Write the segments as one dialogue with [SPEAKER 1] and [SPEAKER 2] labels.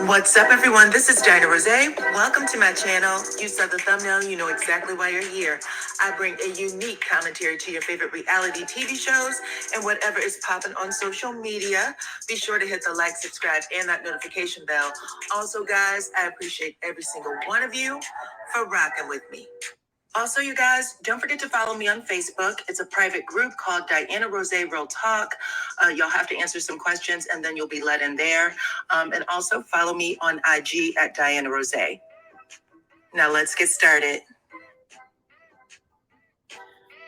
[SPEAKER 1] What's up, everyone? This is DyanaRozay. Welcome to my channel. You saw the thumbnail, you know exactly why you're here. I bring a unique commentary to your favorite reality TV shows and whatever is popping on social media. Be sure to hit the like, subscribe, and that notification bell. Also, guys, I appreciate every single one of you for rocking with me. Also, you guys, don't forget to follow me on Facebook. It's a private group called DyanaRozay Real Talk. You'll have to answer some questions and then you'll be let in there. And also follow me on IG at DyanaRozay. Now let's get started.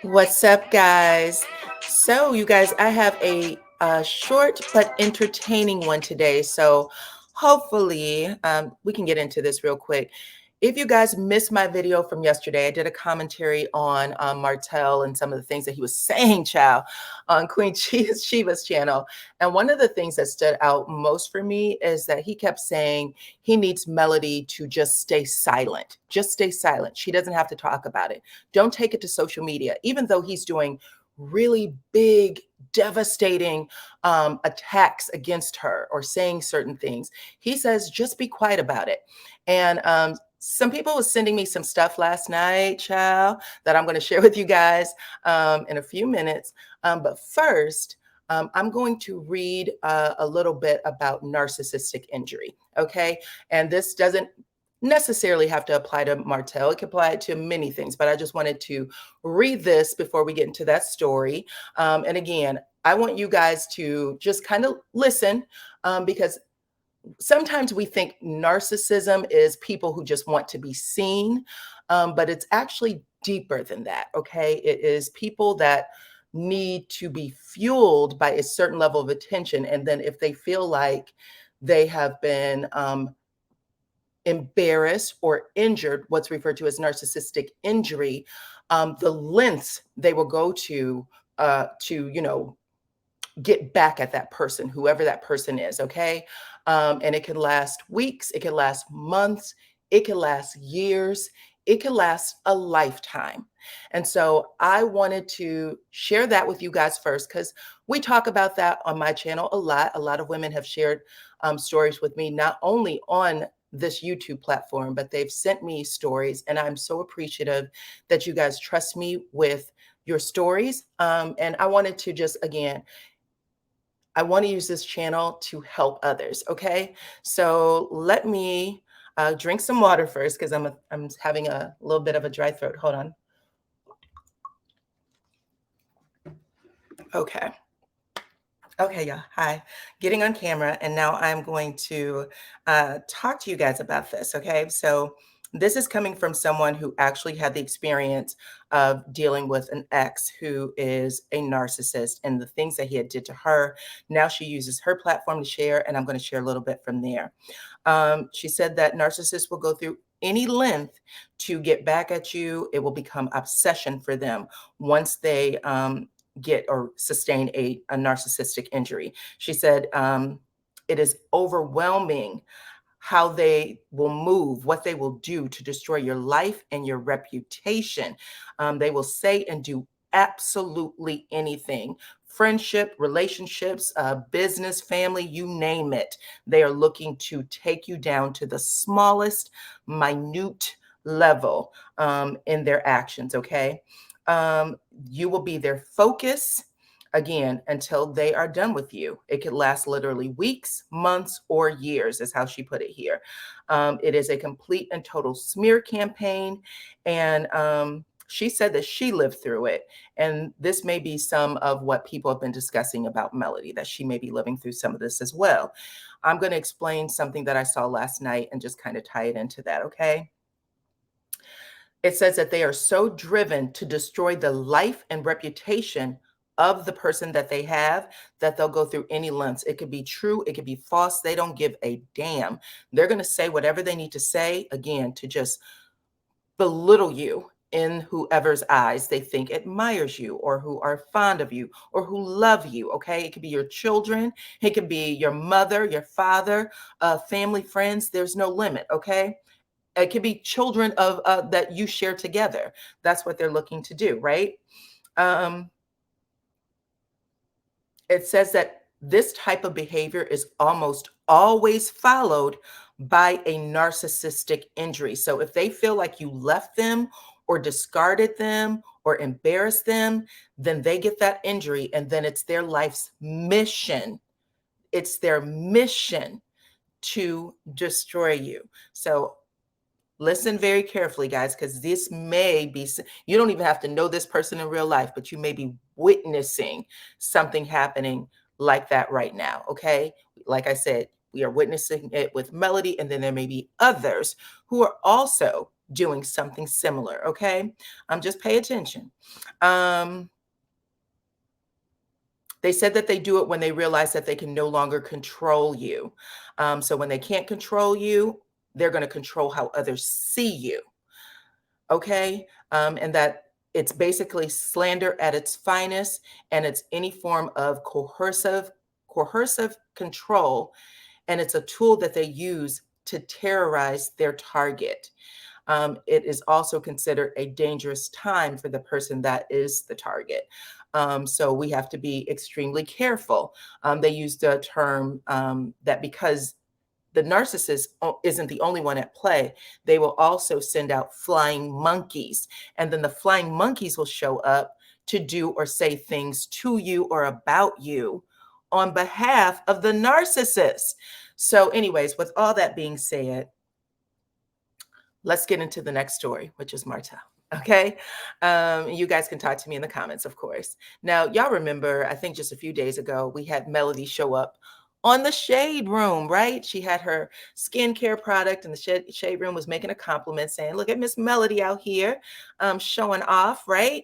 [SPEAKER 1] What's up, guys? So, you guys, I have a short but entertaining one today. So hopefully we can get into this real quick. If you guys missed my video from yesterday, I did a commentary on Martel and some of the things that he was saying, child, on Queen Shiva's channel. And one of the things that stood out most for me is that he kept saying he needs Melody to just stay silent. Just stay silent. She doesn't have to talk about it. Don't take it to social media, even though he's doing really big, devastating attacks against her or saying certain things. He says, just be quiet about it. And some people was sending me some stuff last night, child, that I'm going to share with you guys in a few minutes. But first, I'm going to read a little bit about narcissistic injury. Okay. And this doesn't necessarily have to apply to Martel. It can apply to many things, but I just wanted to read this before we get into that story. And again, I want you guys to just kind of listen because sometimes we think narcissism is people who just want to be seen, but it's actually deeper than that, okay? It is people that need to be fueled by a certain level of attention. And then if they feel like they have been embarrassed or injured, what's referred to as narcissistic injury, the lengths they will go to, get back at that person, whoever that person is, okay? And it can last weeks, it can last months, it can last years, it can last a lifetime. And so I wanted to share that with you guys first, because we talk about that on my channel a lot. A lot of women have shared stories with me, not only on this YouTube platform, but they've sent me stories. And I'm so appreciative that you guys trust me with your stories. And I wanted to just, again, I want to use this channel to help others. Okay. So let me drink some water first, because I'm having a little bit of a dry throat. Hold on. Okay. Okay, yeah. Hi. Getting on camera. And now I'm going to talk to you guys about this. Okay. So this is coming from someone who actually had the experience of dealing with an ex who is a narcissist and the things that he had did to her. Now she uses her platform to share, and I'm going to share a little bit from there. She said that narcissists will go through any length to get back at you. It will become obsession for them once they get or sustain a narcissistic injury. She said it is overwhelming how they will move, what they will do to destroy your life and your reputation. They will say and do absolutely anything. Friendship, relationships, business, family, you name it. They are looking to take you down to the smallest, minute level in their actions, okay? You will be their focus, again, until they are done with you. It could last literally weeks, months, or years, is how she put it here. It is a complete and total smear campaign. And she said that she lived through it. And this may be some of what people have been discussing about Melody, that she may be living through some of this as well. I'm going to explain something that I saw last night and just kind of tie it into that, okay? It says that they are so driven to destroy the life and reputation of the person that they have that they'll go through any lengths. It could be true, it could be false. They don't give a damn. They're going to say whatever they need to say, again, to just belittle you in whoever's eyes they think admires you or who are fond of you or who love you. Okay. It could be your children. It could be your mother, your father, family, friends. There's no limit. Okay. It could be children of that you share together. That's what they're looking to do, right? It says that This type of behavior is almost always followed by a narcissistic injury. So if they feel like you left them or discarded them or embarrassed them, then they get that injury, and then it's their life's mission. It's their mission to destroy you. So listen very carefully, guys, because this may be, you don't even have to know this person in real life, but you may be witnessing something happening like that right now. Okay. Like I said, we are witnessing it with Melody, and then there may be others who are also doing something similar. Okay. Just pay attention. They said that they do it when they realize that they can no longer control you. So when they can't control you, they're going to control how others see you. Okay. And that it's basically slander at its finest, and it's any form of coercive control. And it's a tool that they use to terrorize their target. It is also considered a dangerous time for the person that is the target. So we have to be extremely careful. They use the term that because the narcissist isn't the only one at play, they will also send out flying monkeys. And then the flying monkeys will show up to do or say things to you or about you on behalf of the narcissist. So anyways, with all that being said, let's get into the next story, which is Martel. Okay. You guys can talk to me in the comments, of course. Now, y'all remember, I think just a few days ago, we had Melody show up on the Shade Room, right? She had her skincare product, and the Shade Room was making a compliment saying, look at Miss Melody out here showing off, right?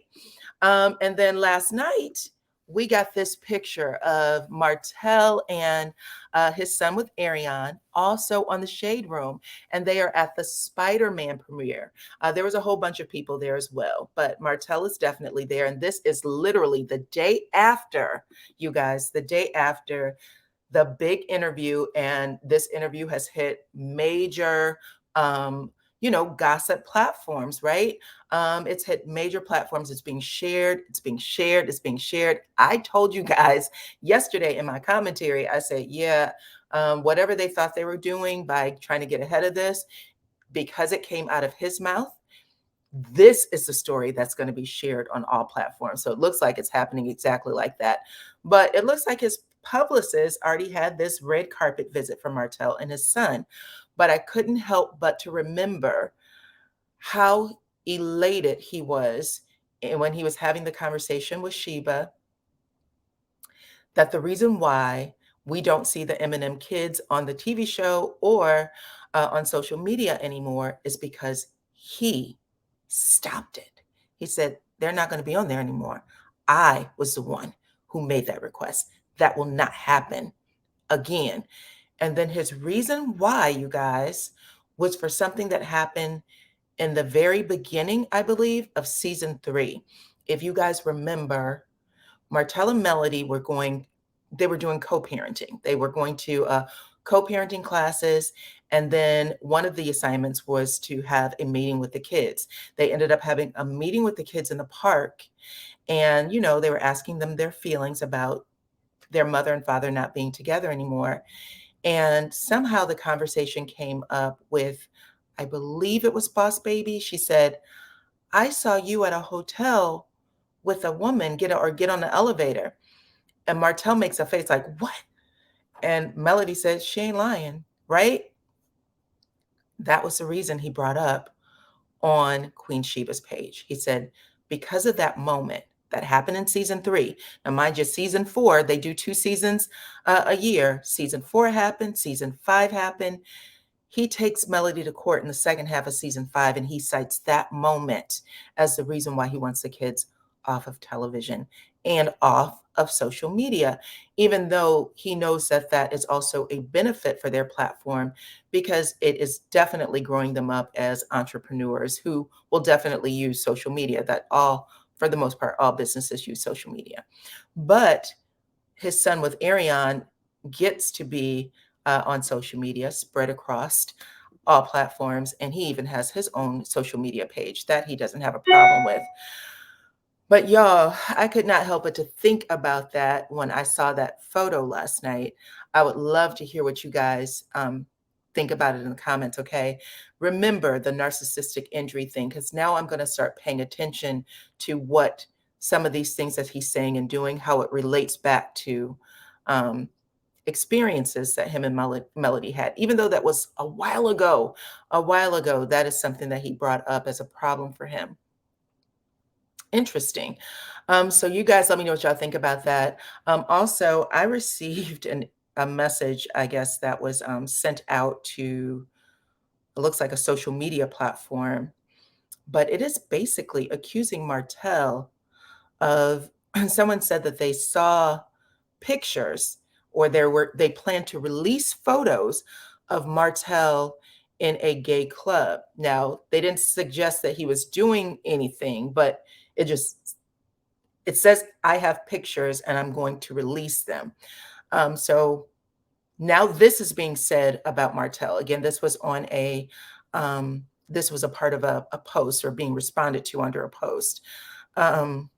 [SPEAKER 1] And then last night, we got this picture of Martel and his son with Ariane also on the Shade Room, and they are at the Spider-Man premiere. There was a whole bunch of people there as well, but Martel is definitely there. And this is literally the day after, you guys, the day after the big interview. And this interview has hit major, gossip platforms, right? It's hit major platforms. It's being shared. It's being shared. It's being shared. I told you guys yesterday in my commentary, I said, yeah, whatever they thought they were doing by trying to get ahead of this, because it came out of his mouth, this is the story that's going to be shared on all platforms. So it looks like it's happening exactly like that. But it looks like his publicist already had this red carpet visit from Martel and his son. But I couldn't help but to remember how elated he was when he was having the conversation with Sheba, that the reason why we don't see the Eminem kids on the TV show or on social media anymore is because he stopped it. He said, they're not going to be on there anymore. I was the one who made that request. That will not happen again. And then his reason why, you guys, was for something that happened in the very beginning, I believe, of season 3. If you guys remember, Martel and Melody they were doing co-parenting. They were going to co-parenting classes. And then one of the assignments was to have a meeting with the kids. They ended up having a meeting with the kids in the park. And, they were asking them their feelings about their mother and father not being together anymore. And somehow the conversation came up with, I believe it was Boss Baby. She said, I saw you at a hotel with a woman get on the elevator. And Martel makes a face like, what? And Melody says, she ain't lying, right? That was the reason he brought up on Queen Sheba's page. He said, because of that moment that happened in season 3. Now, mind you, season 4, they do 2 seasons a year. Season 4 happened, season 5 happened. He takes Melody to court in the second half of season 5, and he cites that moment as the reason why he wants the kids off of television and off of social media, even though he knows that that is also a benefit for their platform, because it is definitely growing them up as entrepreneurs who will definitely use social media. For the most part, all businesses use social media. But his son with Ariane gets to be on social media, spread across all platforms, and he even has his own social media page that he doesn't have a problem with. But y'all, I could not help but to think about that when I saw that photo last night. I would love to hear what you guys think about it in the comments, okay? Remember the narcissistic injury thing, because now I'm going to start paying attention to what some of these things that he's saying and doing, how it relates back to um, experiences that him and Melody had. Even though that was a while ago, that is something that he brought up as a problem for him. Interesting. So you guys let me know what y'all think about that. Also, I received a message, I guess, that was sent out to, it looks like a social media platform, but it is basically accusing Martel of, someone said that they saw pictures, or they planned to release photos of Martel in a gay club. Now, they didn't suggest that he was doing anything, but it says, I have pictures and I'm going to release them. So now this is being said about Martel. Again, this was on this was a part of a post, or being responded to under a post. And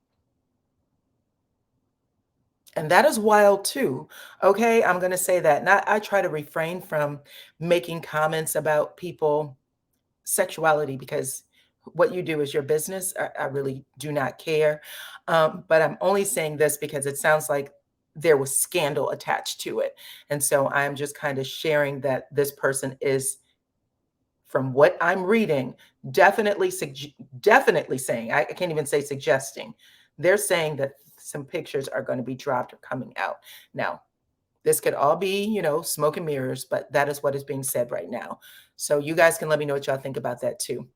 [SPEAKER 1] that is wild too. Okay, I'm going to say that. And I try to refrain from making comments about people sexuality, because what you do is your business. I really do not care. But I'm only saying this because it sounds like there was scandal attached to it. And so I'm just kind of sharing that this person is, from what I'm reading, definitely saying, I can't even say suggesting, they're saying that some pictures are going to be dropped or coming out. Now, this could all be, smoke and mirrors, but that is what is being said right now. So you guys can let me know what y'all think about that too.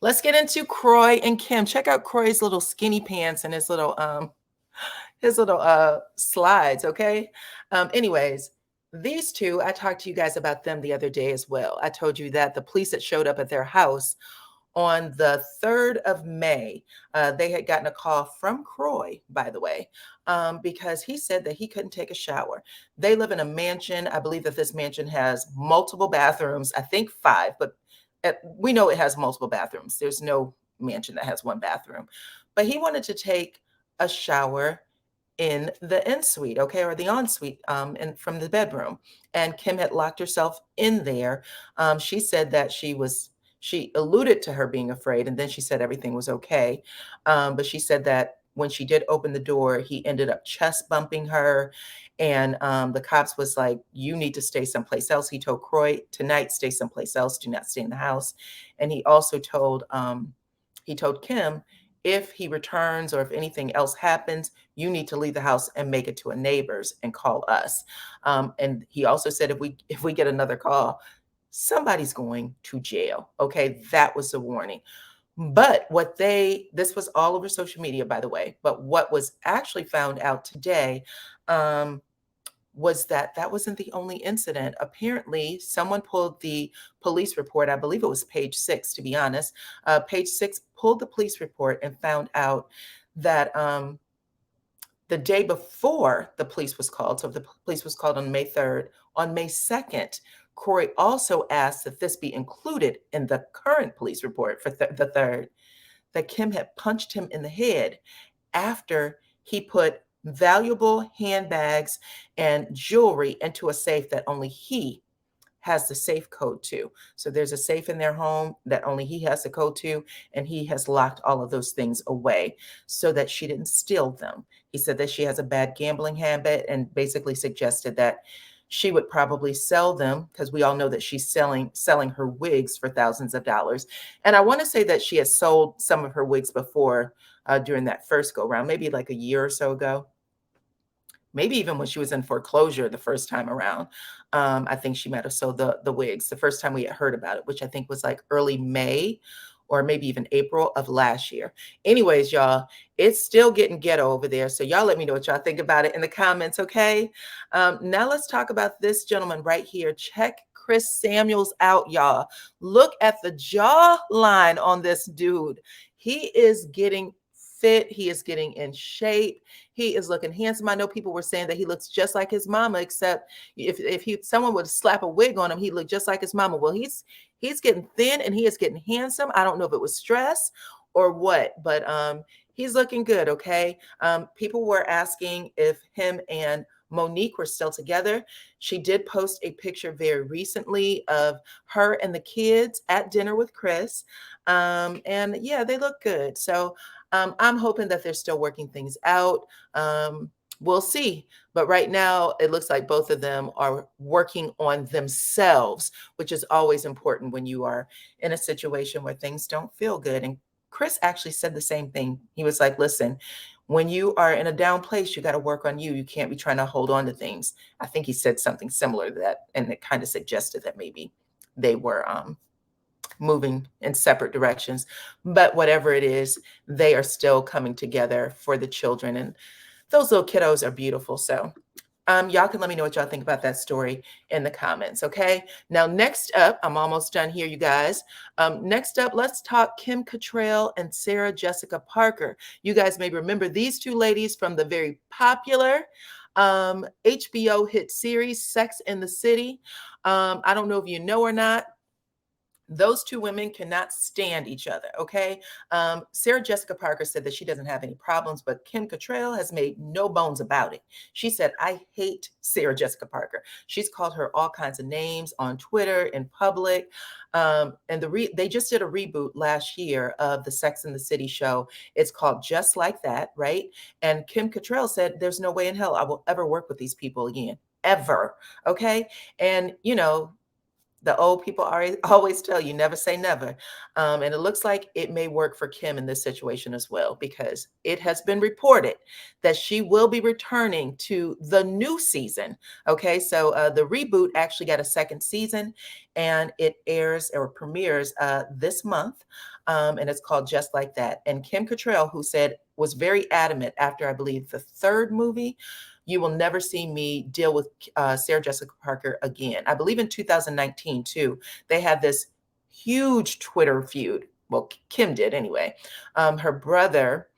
[SPEAKER 1] Let's get into Kroy and Kim. Check out Kroy's little skinny pants and his little slides, okay? Anyways, these two, I talked to you guys about them the other day as well. I told you that the police that showed up at their house on the 3rd of May, they had gotten a call from Kroy, by the way, because he said that he couldn't take a shower. They live in a mansion. I believe that this mansion has multiple bathrooms, I think 5, but we know it has multiple bathrooms. There's no mansion that has one bathroom. But he wanted to take a shower in the ensuite, okay, or the ensuite, and from the bedroom. And Kim had locked herself in there. She said that she alluded to her being afraid, and then she said everything was okay. But she said that when she did open the door, he ended up chest bumping her. And the cops was like, you need to stay someplace else. He told Kroy, tonight, stay someplace else. Do not stay in the house. And he also told Kim, if he returns or if anything else happens, you need to leave the house and make it to a neighbor's and call us. And he also said, if we get another call, somebody's going to jail. Okay, that was the warning. But this was all over social media, by the way. But what was actually found out today was that wasn't the only incident. Apparently, someone pulled the police report. I believe it was page 6, to be honest. Page 6 pulled the police report and found out that the day before the police was called, so the police was called on May 3rd, on May 2nd, Kroy also asked that this be included in the current police report for the 3rd, that Kim had punched him in the head after he put valuable handbags and jewelry into a safe that only he has the safe code to. So there's a safe in their home that only he has the code to, and he has locked all of those things away so that she didn't steal them. He said that she has a bad gambling habit, and basically suggested that she would probably sell them, because we all know that she's selling her wigs for thousands of dollars. And I want to say that she has sold some of her wigs before, during that first go round, maybe like a year or so ago. Maybe even when she was in foreclosure the first time around. I think she might have sold the wigs the first time we had heard about it, which I think was like early May or maybe even April of last year. Anyways, y'all, it's still getting ghetto over there. So y'all let me know what y'all think about it in the comments, okay? Now let's talk about this gentleman right here. Check Chris Samuels out, y'all. Look at the jawline on this dude. He is getting fit. He is getting in shape. He is looking handsome. I know people were saying that he looks just like his mama, except if someone would slap a wig on him, he looked just like his mama. Well, he's getting thin and he is getting handsome. I don't know if it was stress or what, but he's looking good. Okay. People were asking if him and Monique were still together. She did post a picture very recently of her and the kids at dinner with Chris. And yeah, they look good. So I'm hoping that they're still working things out. We'll see. But right now, it looks like both of them are working on themselves, which is always important when you are in a situation where things don't feel good. And Chris actually said the same thing. He was like, listen, when you are in a down place, you got to work on you. You can't be trying to hold on to things. I think he said something similar to that. And it kind of suggested that maybe they were moving in separate directions. But whatever it is, they are still coming together for the children. And those little kiddos are beautiful. So y'all can let me know what y'all think about that story in the comments, okay? Now, next up, I'm almost done here, you guys. Next up, let's talk Kim Cattrall and Sarah Jessica Parker. You guys may remember these two ladies from the very popular HBO hit series, Sex and the City. I don't know if you know or not. Those two women cannot stand each other, okay? Sarah Jessica Parker said that she doesn't have any problems, but Kim Cattrall has made no bones about it. She said, I hate Sarah Jessica Parker. She's called her all kinds of names on Twitter, in public. And they just did a reboot last year of the Sex and the City show. It's called Just Like That, right? And Kim Cattrall said, there's no way in hell I will ever work with these people again, ever, okay? And, you know, the old people always tell you never say never. And it looks like it may work for Kim in this situation as well, because it has been reported that she will be returning to the new season. Okay, so the reboot actually got a second season, and it airs or premieres this month. And it's called Just Like That. And Kim Cattrall, who was very adamant after, I believe, the third movie, you will never see me deal with Sarah Jessica Parker again. I believe in 2019 too, they had this huge Twitter feud. Well, Kim did anyway. Her brother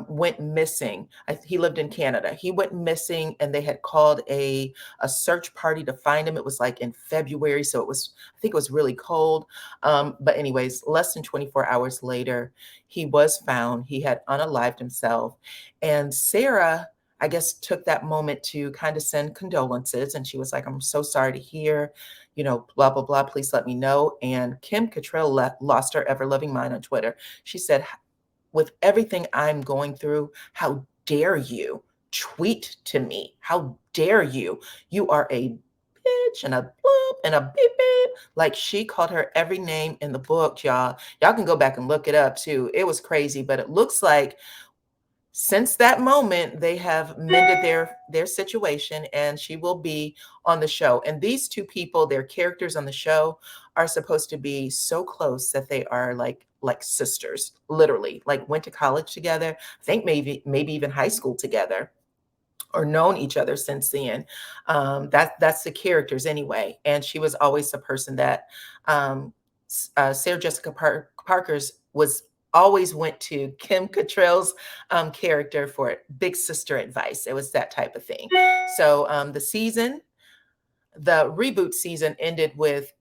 [SPEAKER 1] went missing. He lived in Canada. He went missing, and they had called a search party to find him. It was like in February, so I think it was really cold. But anyways, less than 24 hours later, he was found. He had unalived himself, and Sarah, I guess, took that moment to kind of send condolences. And she was like, I'm so sorry to hear, blah, blah, blah. Please let me know. And Kim Cattrall lost her ever loving mind on Twitter. She said, with everything I'm going through, how dare you tweet to me? How dare you? You are a bitch and a bloop and a beep beep. Like, she called her every name in the book, y'all. Y'all can go back and look it up too. It was crazy, but it looks like since that moment, they have mended their situation, and she will be on the show. And these two people, their characters on the show, are supposed to be so close that they are like sisters, literally, like went to college together. I think maybe even high school together, or known each other since then. That's the characters anyway. And she was always the person that Sarah Jessica Parker's was always went to Kim Cattrall's character for big sister advice. It was that type of thing. So the reboot season ended with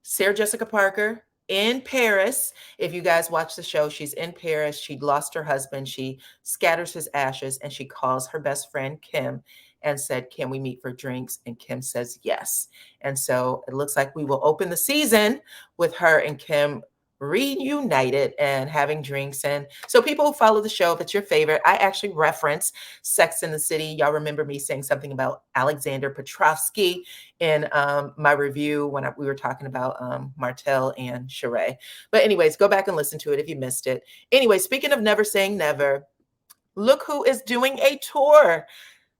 [SPEAKER 1] Sarah Jessica Parker in Paris. If you guys watch the show, she's in Paris. She lost her husband. She scatters his ashes, and she calls her best friend Kim and said, can we meet for drinks? And Kim says yes. And so it looks like we will open the season with her and Kim reunited and having drinks. And so people who follow the show, if it's your favorite, I actually reference Sex and the City. Y'all remember me saying something about Alexander Petrovsky in my review when we were talking about Martel and Sheree. But anyways, go back and listen to it if you missed it. Anyway, speaking of never saying never, look who is doing a tour.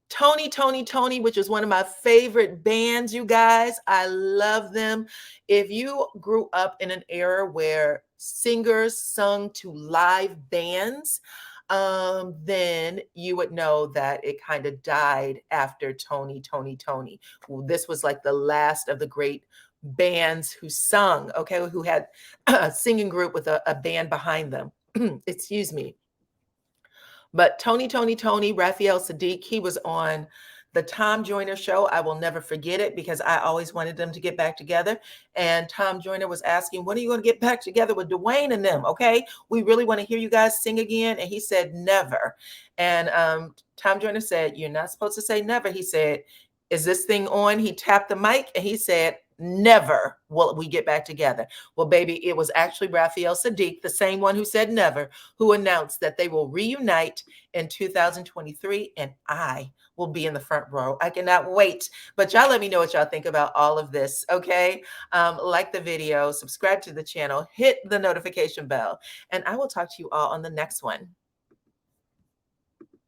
[SPEAKER 1] Toni Tone, which is one of my favorite bands, you guys. I love them. If you grew up in an era where singers sung to live bands, then you would know that it kind of died after Toni Tone. This was like the last of the great bands who sung, okay, who had a singing group with a band behind them. Excuse me. But Toni, Raphael Sadiq, he was on The Tom Joyner show, I will never forget it because I always wanted them to get back together. And Tom Joyner was asking, when are you going to get back together with Dwayne and them? Okay, we really want to hear you guys sing again. And he said, never. And Tom Joyner said, you're not supposed to say never. He said, is this thing on? He tapped the mic and he said, never will we get back together. Well, baby, it was actually Raphael Sadiq, the same one who said never, who announced that they will reunite in 2023, and I will be in the front row. I cannot wait. But y'all let me know what y'all think about all of this, okay? Like the video, subscribe to the channel, hit the notification bell, and I will talk to you all on the next one.